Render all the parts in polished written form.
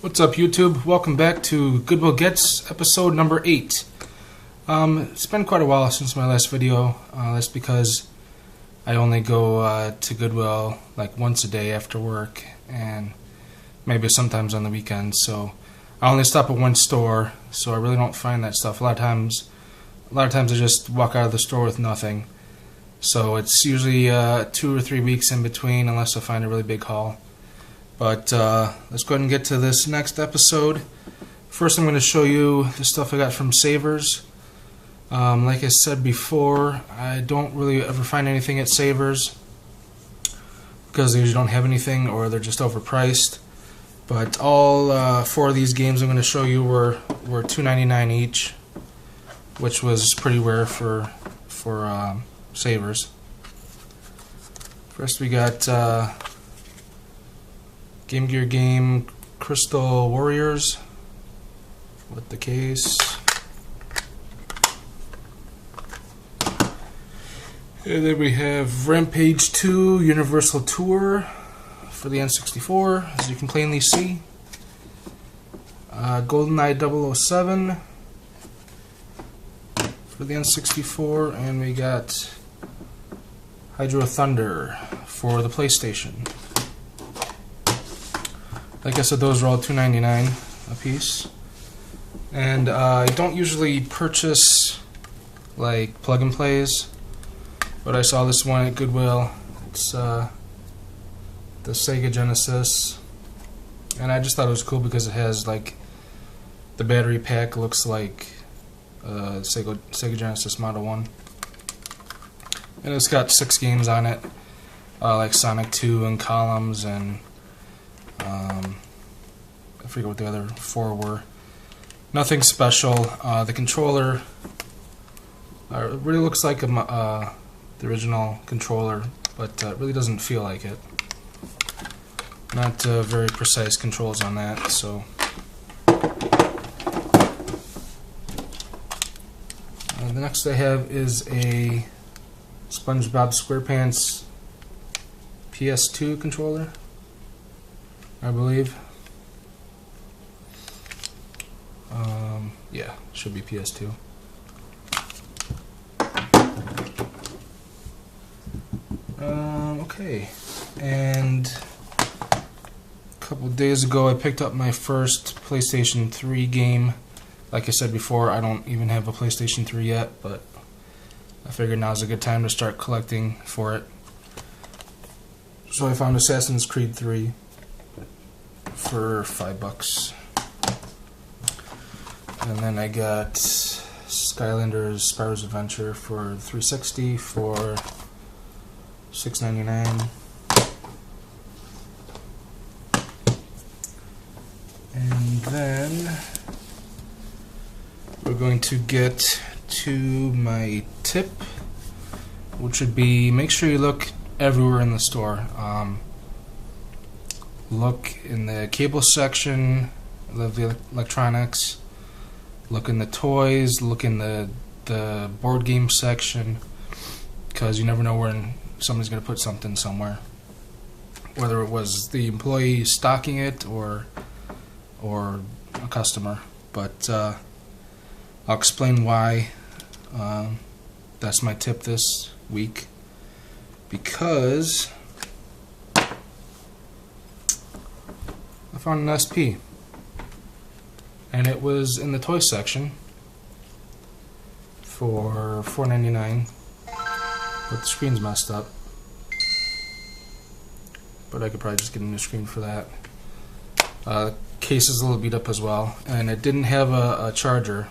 What's up, YouTube? Welcome back to Goodwill Gets episode number 8. It's been quite a while since my last video. That's because I only go to Goodwill like once a day after work and maybe sometimes on the weekends. So I only stop at one store, so I really don't find that stuff. A lot of times I just walk out of the store with nothing. So it's usually 2 or 3 weeks in between unless I find a really big haul. But let's go ahead and get to this next episode. First, I'm going to show you the stuff I got from Savers. Like I said before, I don't really ever find anything at Savers because they usually don't have anything or they're just overpriced. But all 4 of these games I'm going to show you were $2.99 each, which was pretty rare for Savers. First, we got Game Gear Game Crystal Warriors with the case. And then we have Rampage 2 Universal Tour for the N64, as you can plainly see. GoldenEye 007 for the N64, and we got Hydro Thunder for the PlayStation. Like I said, those are all $2.99 a piece. And I don't usually purchase like plug and plays, but I saw this one at Goodwill. It's the Sega Genesis, and I just thought it was cool because it has like the battery pack looks like Sega Genesis Model 1, and it's got 6 games on it, like Sonic 2 and Columns and I forget what the other 4 were. Nothing special. The controller really looks like the original controller, but it really doesn't feel like it. Not very precise controls on that. So the next I have is a SpongeBob SquarePants PS2 controller, I believe. Yeah, should be PS2. Okay, and a couple days ago I picked up my first PlayStation 3 game. Like I said before, I don't even have a PlayStation 3 yet, but I figured now's a good time to start collecting for it. So I found Assassin's Creed 3 for $5. And then I got Skylanders Spyro's Adventure for 360 for $6.99. And then we're going to get to my tip, which would be make sure you look everywhere in the store. Look in the cable section, the electronics. Look in the toys, look in the board game section, because you never know when somebody's going to put something somewhere. Whether it was the employee stocking it or a customer. But I'll explain why that's my tip this week. Because I found an SP. And it was in the toy section for $4.99, but the screen's messed up. But I could probably just get a new screen for that. Case is a little beat up as well, and it didn't have a charger,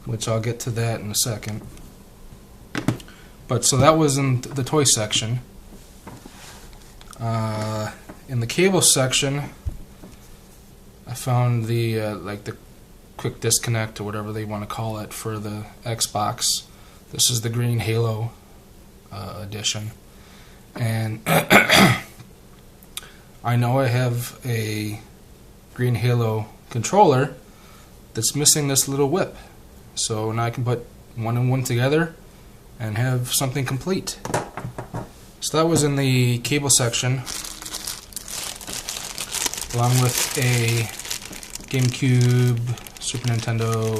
which I'll get to that in a second. But so that was in the toy section. In the cable section, I found the like the quick disconnect or whatever they want to call it for the Xbox. This is the green Halo edition, and I know I have a green Halo controller that's missing this little whip, so now I can put one and one together and have something complete. So that was in the cable section, along with a GameCube, Super Nintendo,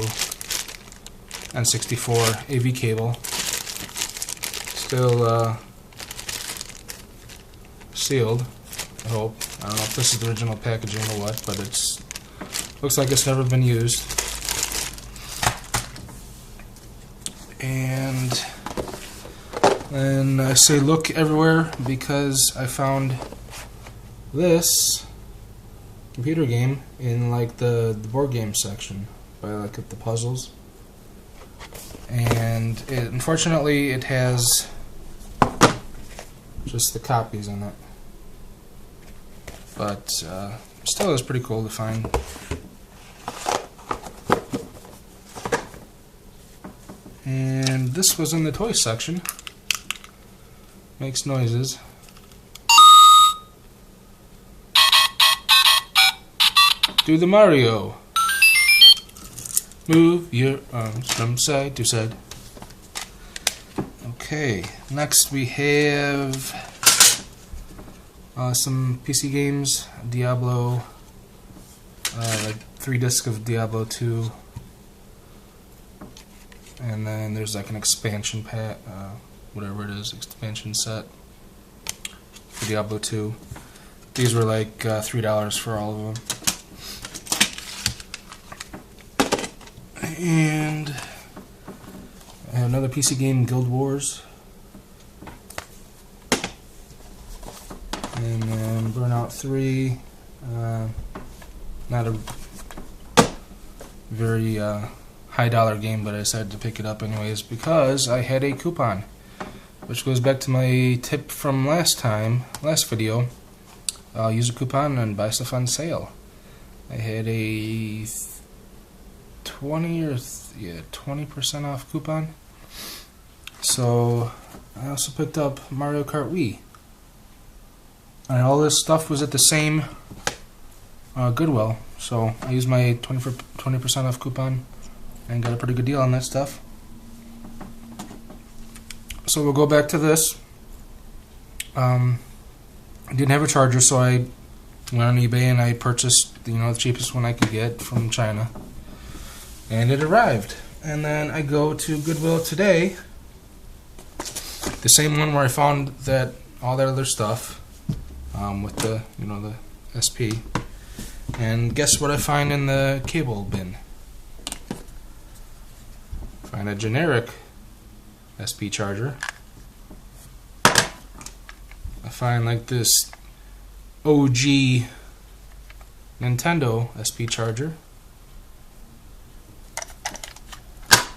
N64 AV cable. Still sealed, I hope. I don't know if this is the original packaging or what, but it's looks like it's never been used. And then I say look everywhere because I found this computer game in like the board game section by like the puzzles, and unfortunately it has just the copies in it, but still is pretty cool to find. And this was in the toy section. Makes noises. Do the Mario. Move your arms from side to side. Okay, next we have some PC games. Diablo, like 3 discs of Diablo 2. And then there's like an expansion pack, whatever it is, expansion set for Diablo 2. These were like $3 for all of them. And I have another PC game, Guild Wars. And then Burnout 3. Not a very high dollar game, but I decided to pick it up anyways because I had a coupon, which goes back to my tip from last video. Use a coupon and buy stuff on sale. I had a 20% off coupon. So I also picked up Mario Kart Wii, and all this stuff was at the same Goodwill. So I used my 20% off coupon and got a pretty good deal on that stuff. So we'll go back to this. I didn't have a charger, so I went on eBay and I purchased the cheapest one I could get from China. And it arrived. And then I go to Goodwill today, the same one where I found that all that other stuff, with the the SP. And guess what I find in the cable bin? Find a generic SP charger. I find like this OG Nintendo SP charger.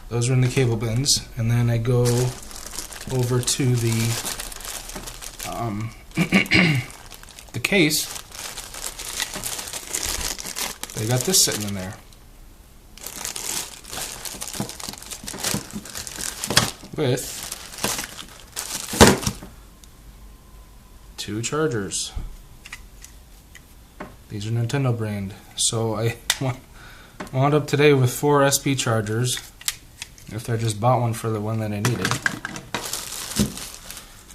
Those are in the cable bins, and then I go over to the the case. They got this sitting in there with 2 chargers. These are Nintendo brand. So I wound up today with 4 SP chargers, after I just bought one for the one that I needed.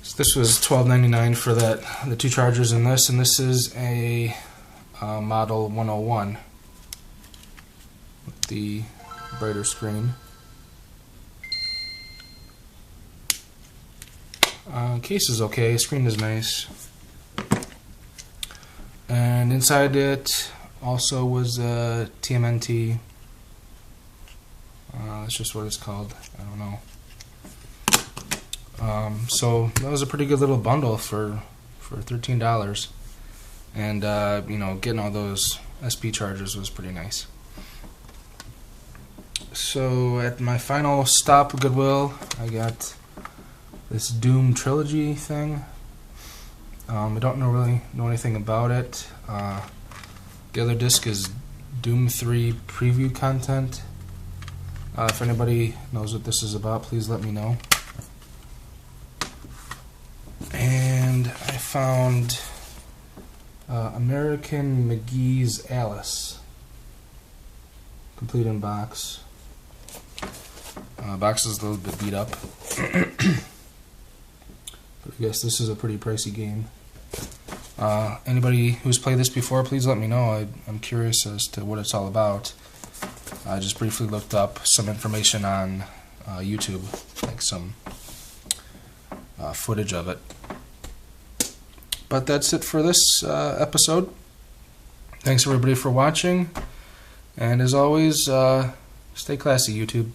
So this was $12.99 for the 2 chargers in this, and this is a model 101 with the brighter screen. Case is okay, screen is nice, and inside it also was a TMNT. That's just what it's called. I don't know. So that was a pretty good little bundle for $13, and getting all those SP chargers was pretty nice. So at my final stop, Goodwill, I got this Doom trilogy thing. I don't really know anything about it. The other disc is Doom 3 preview content. If anybody knows what this is about, please let me know. And I found American McGee's Alice, complete in box. Box is a little bit beat up. But I guess this is a pretty pricey game. Anybody who's played this before, please let me know. I'm curious as to what it's all about. I just briefly looked up some information on YouTube, like some footage of it. But that's it for this episode. Thanks everybody for watching, and as always, stay classy, YouTube.